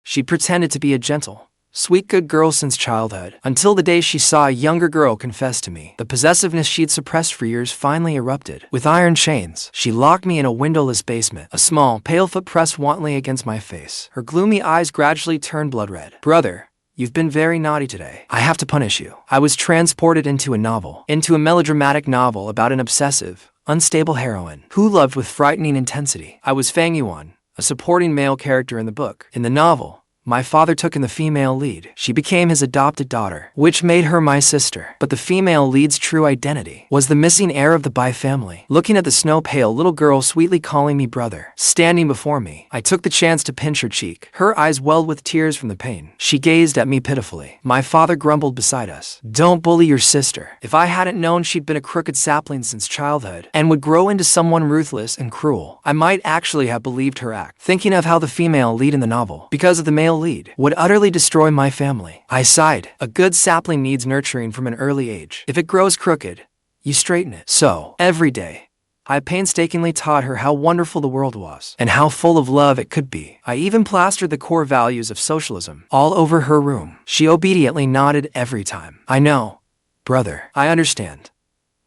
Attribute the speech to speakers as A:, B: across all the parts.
A: She pretended to be a gentle, sweet good girl since childhood, until the day she saw a younger girl confess to me. The possessiveness she'd suppressed for years finally erupted. With iron chains, she locked me in a windowless basement. A small, pale foot pressed wantonly against my face. Her gloomy eyes gradually turned blood red. Brother, you've been very naughty today. I have to punish you. I was transported into a melodramatic novel about an obsessive, unstable heroine who loved with frightening intensity. I was Fang Yuan, a supporting male character in the book. In the novel, my father took in the female lead. She became his adopted daughter, which made her my sister. But the female lead's true identity was the missing heir of the Bai family. Looking at the snow-pale little girl sweetly calling me brother, standing before me, I took the chance to pinch her cheek. Her eyes welled with tears from the pain. She gazed at me pitifully. My father grumbled beside us, "Don't bully your sister." If I hadn't known she'd been a crooked sapling since childhood and would grow into someone ruthless and cruel, I might actually have believed her act. Thinking of how the female lead in the novel, because of the male lead, would utterly destroy my family, I sighed. A good sapling needs nurturing from an early age. If it grows crooked, you straighten it. So, every day, I painstakingly taught her how wonderful the world was, and how full of love it could be. I even plastered the core values of socialism all over her room. She obediently nodded every time. I know, brother. I understand.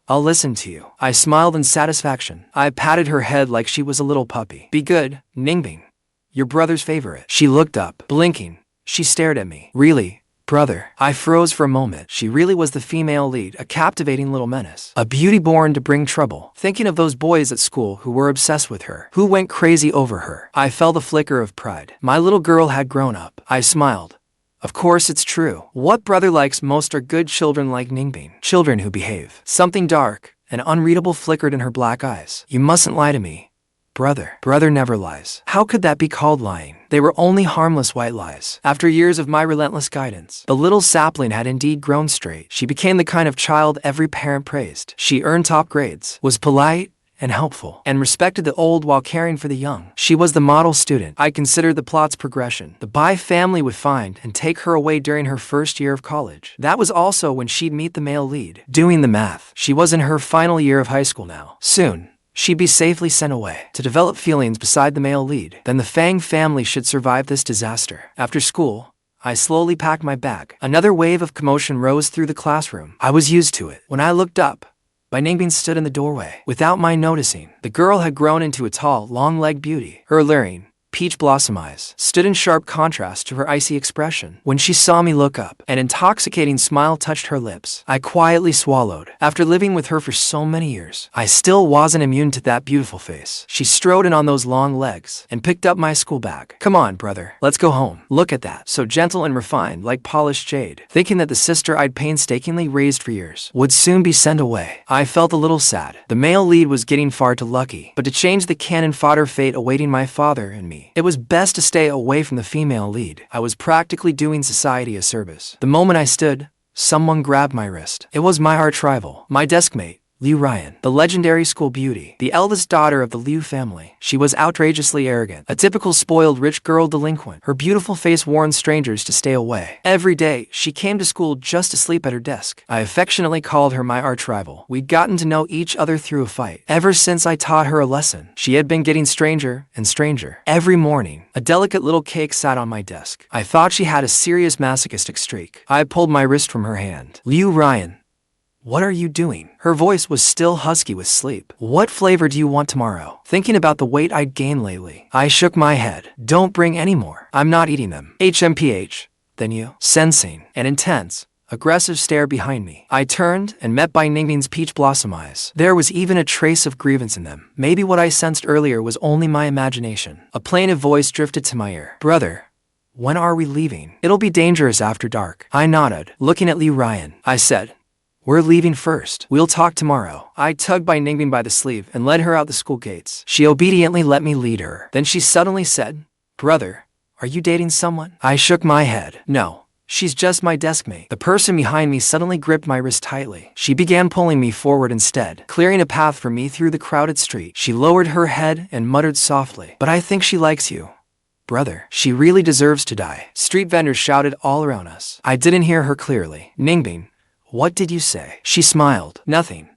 A: I'll listen to you. I smiled in satisfaction. I patted her head like she was a little puppy. Be good, Ningbing. Your brother's favorite. She looked up, blinking. She stared at me. Really, brother? I froze for a moment. She really was the female lead, a captivating little menace. A beauty born to bring trouble. Thinking of those boys at school who were obsessed with her, who went crazy over her, I felt a flicker of pride. My little girl had grown up. I smiled. Of course it's true. What brother likes most are good children like Ningbing. Children who behave. Something dark and unreadable flickered in her black eyes. You mustn't lie to me, brother. Brother never lies. How could that be called lying? They were only harmless white lies. After years of my relentless guidance, the little sapling had indeed grown straight. She became the kind of child every parent praised. She earned top grades, was polite and helpful, and respected the old while caring for the young. She was the model student. I considered the plot's progression. The Bai family would find and take her away during her first year of college. That was also when she'd meet the male lead. Doing the math, she was in her final year of high school now. Soon, she'd be safely sent away to develop feelings beside the male lead. Then the Fang family should survive this disaster. After school, I slowly packed my bag. Another wave of commotion rose through the classroom. I was used to it. When I looked up, Bai Ningbing stood in the doorway. Without my noticing, the girl had grown into a tall, long-legged beauty. Her alluring, peach blossom eyes stood in sharp contrast to her icy expression. When she saw me look up, an intoxicating smile touched her lips. I quietly swallowed. After living with her for so many years, I still wasn't immune to that beautiful face. She strode in on those long legs and picked up my school bag. Come on, brother. Let's go home. Look at that. So gentle and refined like polished jade. Thinking that the sister I'd painstakingly raised for years would soon be sent away, I felt a little sad. The male lead was getting far too lucky. But to change the cannon fodder fate awaiting my father and me, it was best to stay away from the female lead. I was practically doing society a service. The moment I stood, someone grabbed my wrist. It was my arch rival, my deskmate, Liu Ruyan, the legendary school beauty, the eldest daughter of the Liu family. She was outrageously arrogant, a typical spoiled rich girl delinquent. Her beautiful face warned strangers to stay away. Every day, she came to school just to sleep at her desk. I affectionately called her my arch rival. We'd gotten to know each other through a fight. Ever since I taught her a lesson, she had been getting stranger and stranger. Every morning, a delicate little cake sat on my desk. I thought she had a serious masochistic streak. I pulled my wrist from her hand. Liu Ruyan, what are you doing? Her voice was still husky with sleep. What flavor do you want tomorrow? Thinking about the weight I'd gained lately, I shook my head. Don't bring any more. I'm not eating them. HMPH. Then you? Sensing an intense, aggressive stare behind me, I turned and met Bai Ningbing's peach blossom eyes. There was even a trace of grievance in them. Maybe what I sensed earlier was only my imagination. A plaintive voice drifted to my ear. Brother, when are we leaving? It'll be dangerous after dark. I nodded, looking at Liu Ruyan. I said, we're leaving first. We'll talk tomorrow. I tugged Bai Ningbing by the sleeve and led her out the school gates. She obediently let me lead her. Then she suddenly said, brother, are you dating someone? I shook my head. No, she's just my deskmate. The person behind me suddenly gripped my wrist tightly. She began pulling me forward instead, clearing a path for me through the crowded street. She lowered her head and muttered softly, but I think she likes you, brother. She really deserves to die. Street vendors shouted all around us. I didn't hear her clearly. Ningbing, what did you say? She smiled. Nothing.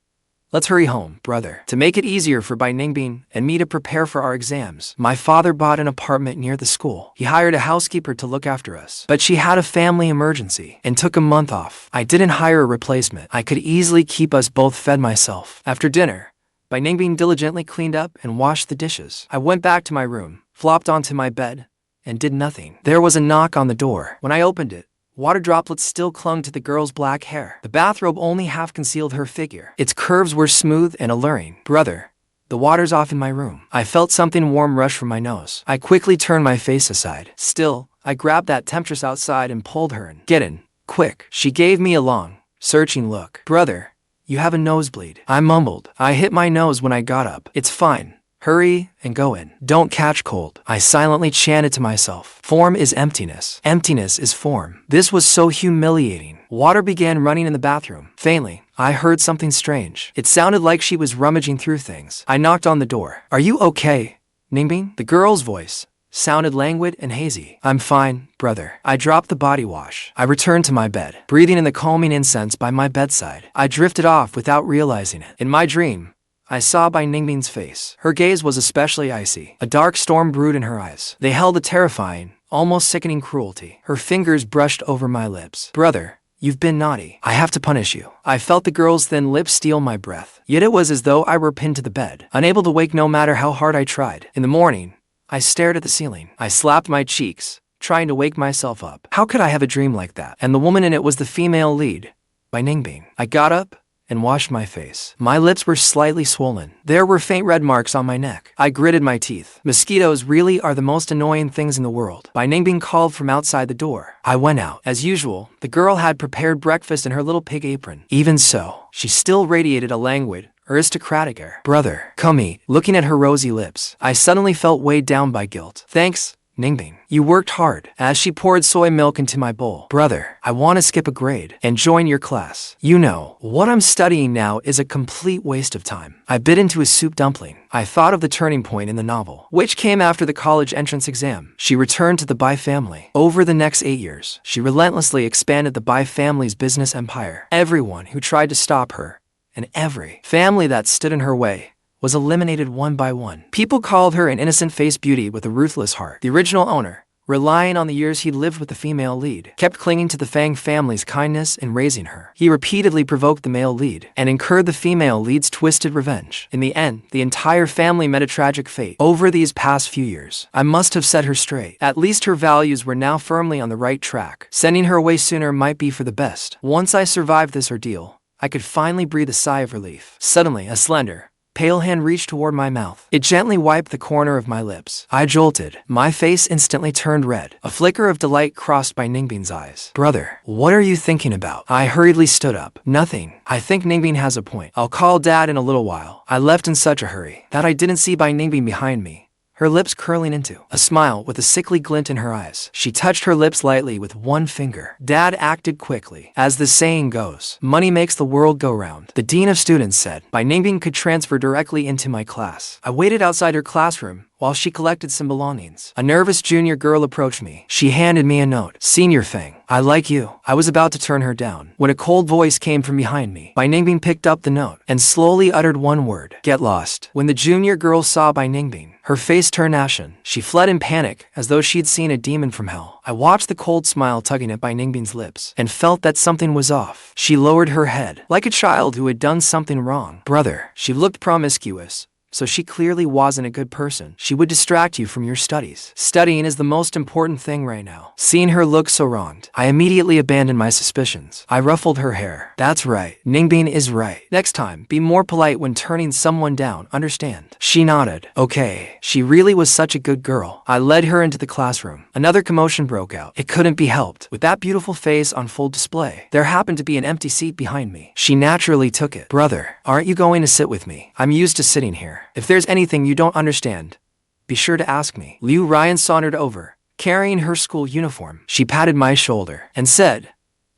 A: Let's hurry home, brother. To make it easier for Bai Ningbing and me to prepare for our exams, my father bought an apartment near the school. He hired a housekeeper to look after us, but she had a family emergency and took a month off. I didn't hire a replacement. I could easily keep us both fed myself. After dinner, Bai Ningbing diligently cleaned up and washed the dishes. I went back to my room, flopped onto my bed, and did nothing. There was a knock on the door. When I opened it, water droplets still clung to the girl's black hair. The bathrobe only half concealed her figure. Its curves were smooth and alluring. Brother, the water's off in my room. I felt something warm rush from my nose. I quickly turned my face aside. Still, I grabbed that temptress outside and pulled her in. Get in, quick. She gave me a long, searching look. Brother, you have a nosebleed. I mumbled. I hit my nose when I got up. It's fine. Hurry and go in. Don't catch cold. I silently chanted to myself. Form is emptiness. Emptiness is form. This was so humiliating. Water began running in the bathroom. Faintly, I heard something strange. It sounded like she was rummaging through things. I knocked on the door. Are you okay, Ningbing? The girl's voice sounded languid and hazy. I'm fine, brother. I dropped the body wash. I returned to my bed, breathing in the calming incense by my bedside. I drifted off without realizing it. In my dream, I saw Bai Ningbing's face. Her gaze was especially icy. A dark storm brewed in her eyes. They held a terrifying, almost sickening cruelty. Her fingers brushed over my lips. Brother, you've been naughty. I have to punish you. I felt the girl's thin lips steal my breath. Yet it was as though I were pinned to the bed, unable to wake no matter how hard I tried. In the morning, I stared at the ceiling. I slapped my cheeks, trying to wake myself up. How could I have a dream like that? And the woman in it was the female lead, Bai Ningbing. I got up and washed my face. My lips were slightly swollen. There were faint red marks on my neck. I gritted my teeth. Mosquitoes really are the most annoying things in the world. Bai Ningbing called from outside the door. I went out. As usual, the girl had prepared breakfast in her little pig apron. Even so, she still radiated a languid, aristocratic air. Brother, come eat. Looking at her rosy lips, I suddenly felt weighed down by guilt. Thanks, Ningbing. You worked hard. As she poured soy milk into my bowl. Brother, I want to skip a grade and join your class. You know, what I'm studying now is a complete waste of time. I bit into a soup dumpling. I thought of the turning point in the novel, which came after the college entrance exam. She returned to the Bai family. Over the next 8 years, she relentlessly expanded the Bai family's business empire. Everyone who tried to stop her, and every family that stood in her way, was eliminated one by one. People called her an innocent-faced beauty with a ruthless heart. The original owner, relying on the years he'd lived with the female lead, kept clinging to the Fang family's kindness in raising her. He repeatedly provoked the male lead and incurred the female lead's twisted revenge. In the end, the entire family met a tragic fate. Over these past few years, I must have set her straight. At least her values were now firmly on the right track. Sending her away sooner might be for the best. Once I survived this ordeal, I could finally breathe a sigh of relief. Suddenly, a slender, pale hand reached toward my mouth. It gently wiped the corner of my lips. I jolted. My face instantly turned red. A flicker of delight crossed Bai Ningbing's eyes. Brother, what are you thinking about? I hurriedly stood up. Nothing. I think Ningbing has a point. I'll call Dad in a little while. I left in such a hurry that I didn't see Bai Ningbing behind me, her lips curling into a smile with a sickly glint in her eyes. She touched her lips lightly with one finger. Dad acted quickly. As the saying goes, money makes the world go round. The dean of students said Bai Ningbing could transfer directly into my class. I waited outside her classroom while she collected some belongings. A nervous junior girl approached me. She handed me a note. Senior Fang, I like you. I was about to turn her down when a cold voice came from behind me. Bai Ningbing picked up the note and slowly uttered one word. Get lost. When the junior girl saw Bai Ningbing, her face turned ashen. She fled in panic as though she'd seen a demon from hell. I watched the cold smile tugging at Bai Ningbing's lips and felt that something was off. She lowered her head like a child who had done something wrong. Brother, she looked promiscuous, so she clearly wasn't a good person. She would distract you from your studies. Studying is the most important thing right now. Seeing her look so wronged, I immediately abandoned my suspicions. I ruffled her hair. That's right. Ningbing is right. Next time, be more polite when turning someone down, understand? She nodded. Okay. She really was such a good girl. I led her into the classroom. Another commotion broke out. It couldn't be helped. With that beautiful face on full display, there happened to be an empty seat behind me. She naturally took it. Brother, aren't you going to sit with me? I'm used to sitting here. If there's anything you don't understand, be sure to ask me. Liu Ruyan sauntered over, carrying her school uniform. She patted my shoulder and said,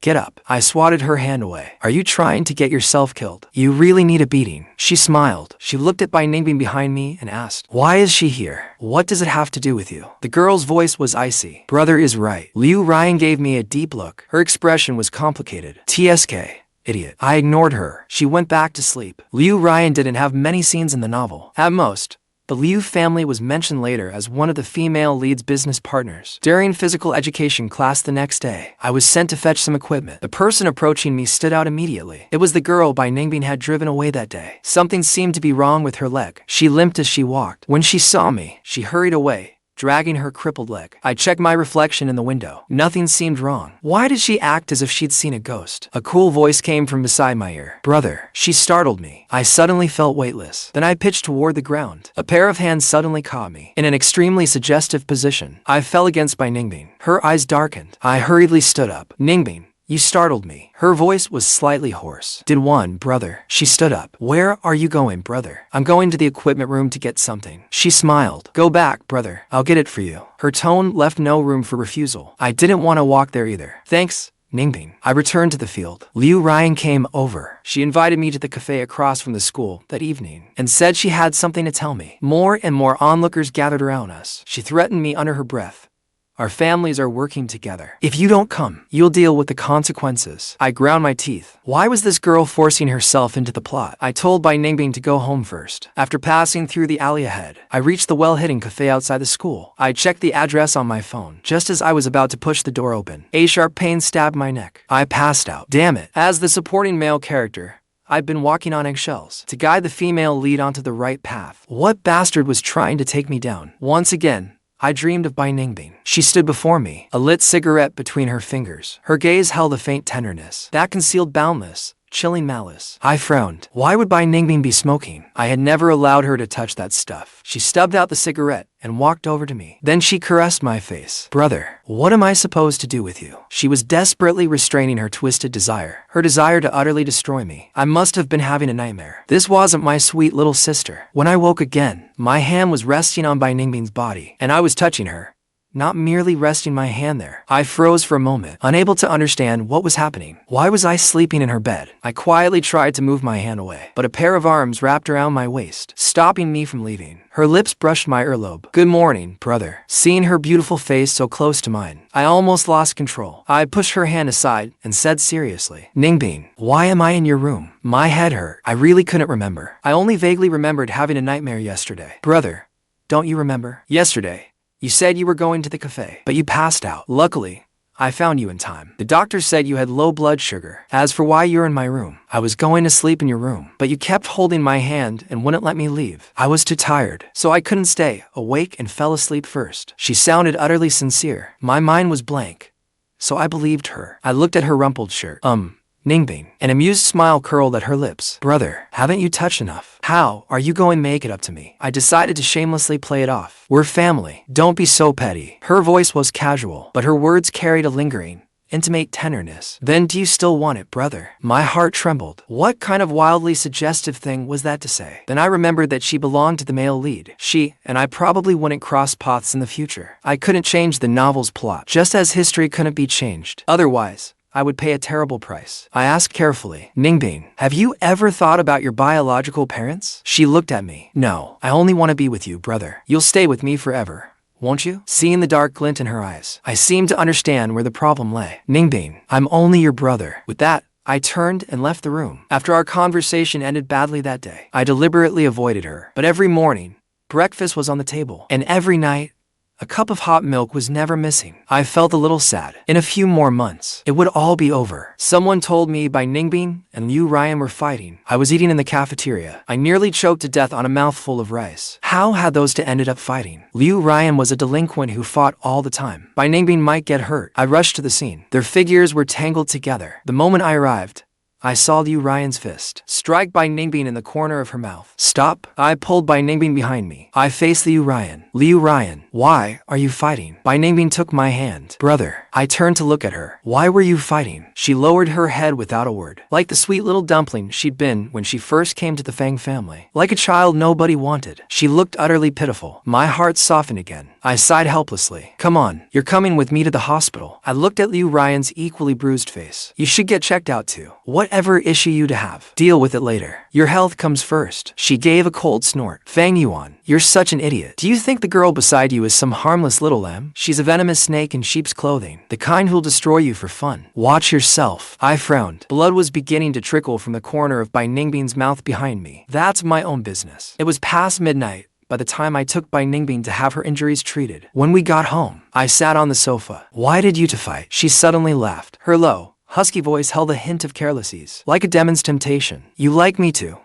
A: Get up. I swatted her hand away. Are you trying to get yourself killed? You really need a beating. She smiled. She looked at Bai Ningbing behind me and asked, Why is she here? What does it have to do with you? The girl's voice was icy. Brother is right. Liu Ruyan gave me a deep look. Her expression was complicated. TSK. Idiot. I ignored her. She went back to sleep. Liu Ruyan didn't have many scenes in the novel. At most, the Liu family was mentioned later as one of the female lead's business partners. During physical education class the next day, I was sent to fetch some equipment. The person approaching me stood out immediately. It was the girl Bai Ningbing had driven away that day. Something seemed to be wrong with her leg. She limped as she walked. When she saw me, she hurried away, dragging her crippled leg. I checked my reflection in the window. Nothing seemed wrong. Why did she act as if she'd seen a ghost? A cool voice came from beside my ear. Brother. She startled me. I suddenly felt weightless. Then I pitched toward the ground. A pair of hands suddenly caught me. In an extremely suggestive position, I fell against Bai Ningbing. Her eyes darkened. I hurriedly stood up. Ningbing, you startled me. Her voice was slightly hoarse. Did one, brother? She stood up. Where are you going, brother? I'm going to the equipment room to get something. She smiled. Go back, brother. I'll get it for you. Her tone left no room for refusal. I didn't want to walk there either. Thanks, Ningbing. I returned to the field. Liu Ruyan came over. She invited me to the cafe across from the school that evening and said she had something to tell me. More and more onlookers gathered around us. She threatened me under her breath. Our families are working together. If you don't come, you'll deal with the consequences. I ground my teeth. Why was this girl forcing herself into the plot? I told Bai Ningbing to go home first. After passing through the alley ahead, I reached the well-hidden cafe outside the school. I checked the address on my phone. Just as I was about to push the door open, a sharp pain stabbed my neck. I passed out. Damn it. As the supporting male character, I've been walking on eggshells to guide the female lead onto the right path. What bastard was trying to take me down? Once again, I dreamed of Bai Ningbing. She stood before me, a lit cigarette between her fingers. Her gaze held a faint tenderness that concealed boundless, chilling malice. I frowned. Why would Bai Ningbing be smoking? I had never allowed her to touch that stuff. She stubbed out the cigarette and walked over to me. Then she caressed my face. Brother, what am I supposed to do with you? She was desperately restraining her twisted desire. Her desire to utterly destroy me. I must have been having a nightmare. This wasn't my sweet little sister. When I woke again, my hand was resting on Bai Ningbing's body, and I was touching her, not merely resting my hand there. I froze for a moment, unable to understand what was happening. Why was I sleeping in her bed? I quietly tried to move my hand away, but a pair of arms wrapped around my waist, stopping me from leaving. Her lips brushed my earlobe. Good morning, brother. Seeing her beautiful face so close to mine, I almost lost control. I pushed her hand aside and said seriously, Ningbing, why am I in your room? My head hurt. I really couldn't remember. I only vaguely remembered having a nightmare yesterday. Brother, don't you remember? Yesterday, you said you were going to the cafe, but you passed out. Luckily, I found you in time. The doctor said you had low blood sugar. As for why you're in my room, I was going to sleep in your room, but you kept holding my hand and wouldn't let me leave. I was too tired, so I couldn't stay awake and fell asleep first. She sounded utterly sincere. My mind was blank, so I believed her. I looked at her rumpled shirt. Ningbing. An amused smile curled at her lips. Brother, haven't you touched enough? How are you going to make it up to me? I decided to shamelessly play it off. We're family. Don't be so petty. Her voice was casual, but her words carried a lingering, intimate tenderness. Then do you still want it, brother? My heart trembled. What kind of wildly suggestive thing was that to say? Then I remembered that she belonged to the male lead. She and I probably wouldn't cross paths in the future. I couldn't change the novel's plot, just as history couldn't be changed. Otherwise, I would pay a terrible price. I asked carefully, Ningbing, have you ever thought about your biological parents? She looked at me. No, I only want to be with you, brother. You'll stay with me forever, won't you? Seeing the dark glint in her eyes, I seemed to understand where the problem lay. Ningbing, I'm only your brother. With that, I turned and left the room. After our conversation ended badly that day, I deliberately avoided her. But every morning, breakfast was on the table, and every night, a cup of hot milk was never missing. I felt a little sad. In a few more months, it would all be over. Someone told me Bai Ningbing and Liu Ruyan were fighting. I was eating in the cafeteria. I nearly choked to death on a mouthful of rice. How had those two ended up fighting? Liu Ruyan was a delinquent who fought all the time. Bai Ningbing might get hurt. I rushed to the scene. Their figures were tangled together. The moment I arrived, I saw Liu Ruyan's fist strike Bai Ningbing in the corner of her mouth. Stop! I pulled Bai Ningbing behind me. I faced Liu Ruyan. Liu Ruyan, why are you fighting? Bai Ningbing took my hand. Brother. I turned to look at her. Why were you fighting? She lowered her head without a word. Like the sweet little dumpling she'd been when she first came to the Fang family. Like a child nobody wanted. She looked utterly pitiful. My heart softened again. I sighed helplessly. Come on, you're coming with me to the hospital. I looked at Liu Ruyan's equally bruised face. You should get checked out too. What ever issue you to have. Deal with it later. Your health comes first. She gave a cold snort. Fang Yuan, you're such an idiot. Do you think the girl beside you is some harmless little lamb? She's a venomous snake in sheep's clothing, the kind who'll destroy you for fun. Watch yourself. I frowned. Blood was beginning to trickle from the corner of Bai Ningbing's mouth behind me. That's my own business. It was past midnight by the time I took Bai Ningbing to have her injuries treated. When we got home, I sat on the sofa. Why did you two fight? She suddenly laughed. Her low, husky voice held a hint of carelessness, like a demon's temptation. You like me too,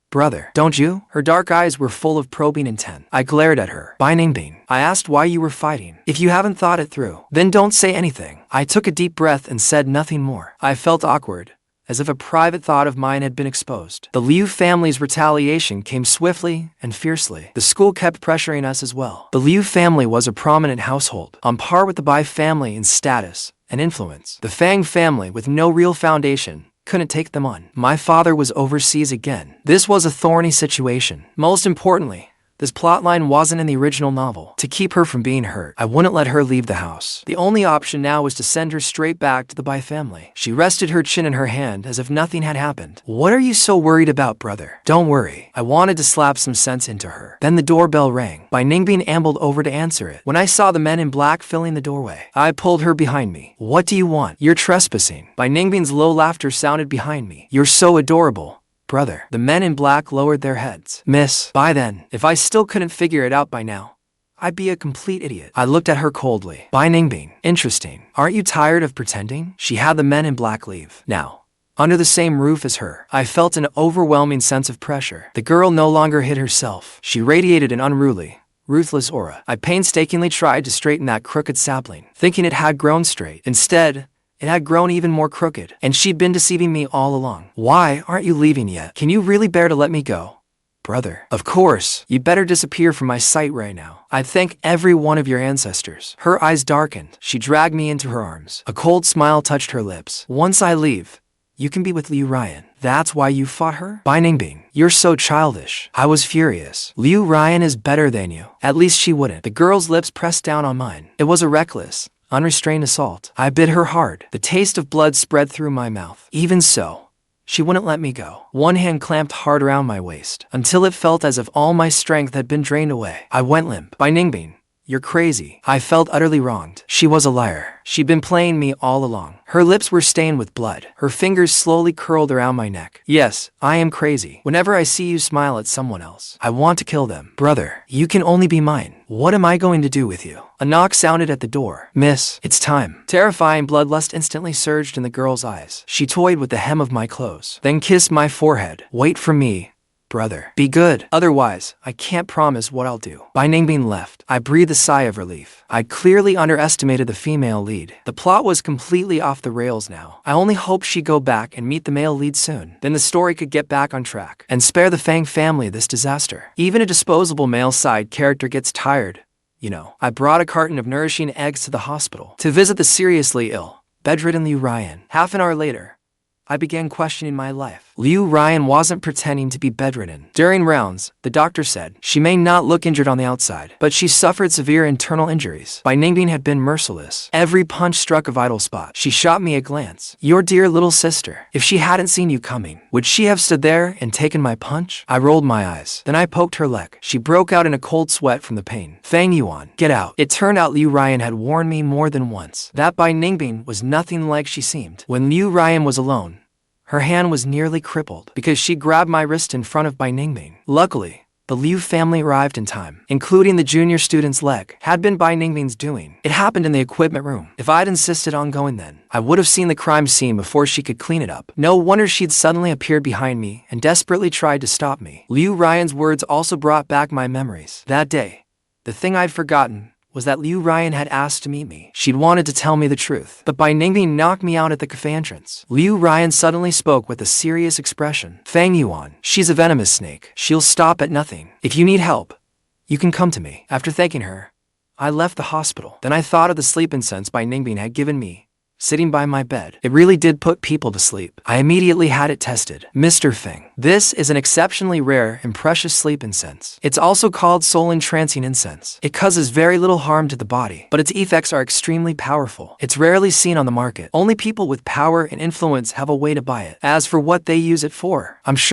A: brother, don't you? Her dark eyes were full of probing intent. I glared at her. Bai Ningbing, I asked why you were fighting. If you haven't thought it through, then don't say anything. I took a deep breath and said nothing more. I felt awkward, as if a private thought of mine had been exposed. The Liu family's retaliation came swiftly and fiercely. The school kept pressuring us as well. The Liu family was a prominent household, on par with the Bai family in status and influence. The Fang family, with no real foundation, couldn't take them on. My father was overseas again. This was a thorny situation. Most importantly, this plotline wasn't in the original novel. To keep her from being hurt, I wouldn't let her leave the house. The only option now was to send her straight back to the Bai family. She rested her chin in her hand as if nothing had happened. What are you so worried about, brother? Don't worry. I wanted to slap some sense into her. Then the doorbell rang. Bai Ningbing ambled over to answer it. When I saw the men in black filling the doorway, I pulled her behind me. What do you want? You're trespassing. Bai Ningbing's low laughter sounded behind me. You're so adorable, brother. The men in black lowered their heads. Miss, by then, if I still couldn't figure it out by now, I'd be a complete idiot. I looked at her coldly. Bai Ningbing, interesting. Aren't you tired of pretending? She had the men in black leave. Now, under the same roof as her, I felt an overwhelming sense of pressure. The girl no longer hid herself. She radiated an unruly, ruthless aura. I painstakingly tried to straighten that crooked sapling, thinking it had grown straight. Instead, it had grown even more crooked, and she'd been deceiving me all along. Why aren't you leaving yet? Can you really bear to let me go, brother? Of course. You better disappear from my sight right now. I thank every one of your ancestors. Her eyes darkened. She dragged me into her arms. A cold smile touched her lips. Once I leave, you can be with Liu Ruyan. That's why you fought her? Bai Ningbing, you're so childish. I was furious. Liu Ruyan is better than you. At least she wouldn't. The girl's lips pressed down on mine. It was a reckless, unrestrained assault. I bit her hard. The taste of blood spread through my mouth. Even so, she wouldn't let me go. One hand clamped hard around my waist, until it felt as if all my strength had been drained away. I went limp. Bai Ningbing, you're crazy. I felt utterly wronged. She was a liar. She'd been playing me all along. Her lips were stained with blood. Her fingers slowly curled around my neck. Yes, I am crazy. Whenever I see you smile at someone else, I want to kill them. Brother, you can only be mine. What am I going to do with you? A knock sounded at the door. Miss, it's time. Terrifying bloodlust instantly surged in the girl's eyes. She toyed with the hem of my clothes, then kissed my forehead. Wait for me, brother. Be good. Otherwise, I can't promise what I'll do. Bai Ningbing left. I breathed a sigh of relief. I clearly underestimated the female lead. The plot was completely off the rails now. I only hoped she'd go back and meet the male lead soon. Then the story could get back on track and spare the Fang family this disaster. Even a disposable male side character gets tired, you know. I brought a carton of nourishing eggs to the hospital to visit the seriously ill, bedridden Liu Ruyan. Half an hour later, I began questioning my life. Liu Ruyan wasn't pretending to be bedridden. During rounds, the doctor said, she may not look injured on the outside, but she suffered severe internal injuries. Bai Ningbing had been merciless. Every punch struck a vital spot. She shot me a glance. Your dear little sister. If she hadn't seen you coming, would she have stood there and taken my punch? I rolled my eyes. Then I poked her leg. She broke out in a cold sweat from the pain. Fang Yuan, get out. It turned out Liu Ruyan had warned me more than once. That Bai Ningbing was nothing like she seemed. When Liu Ruyan was alone, her hand was nearly crippled because she grabbed my wrist in front of Bai Ningbing. Luckily, the Liu family arrived in time, including the junior student's leg. Had been Bai Ningbing's doing. It happened in the equipment room. If I'd insisted on going then, I would have seen the crime scene before she could clean it up. No wonder she'd suddenly appeared behind me and desperately tried to stop me. Liu Ruyan's words also brought back my memories. That day, the thing I'd forgotten was that Liu Ruyan had asked to meet me. She'd wanted to tell me the truth, but Bai Ningbing knocked me out at the cafe entrance. Liu Ruyan suddenly spoke with a serious expression. Fang Yuan, she's a venomous snake. She'll stop at nothing. If you need help, you can come to me. After thanking her, I left the hospital. Then I thought of the sleep incense Bai Ningbing had given me sitting by my bed. It really did put people to sleep. I immediately had it tested. Mr. Fang. This is an exceptionally rare and precious sleep incense. It's also called soul-entrancing incense. It causes very little harm to the body, but its effects are extremely powerful. It's rarely seen on the market. Only people with power and influence have a way to buy it. As for what they use it for, I'm sure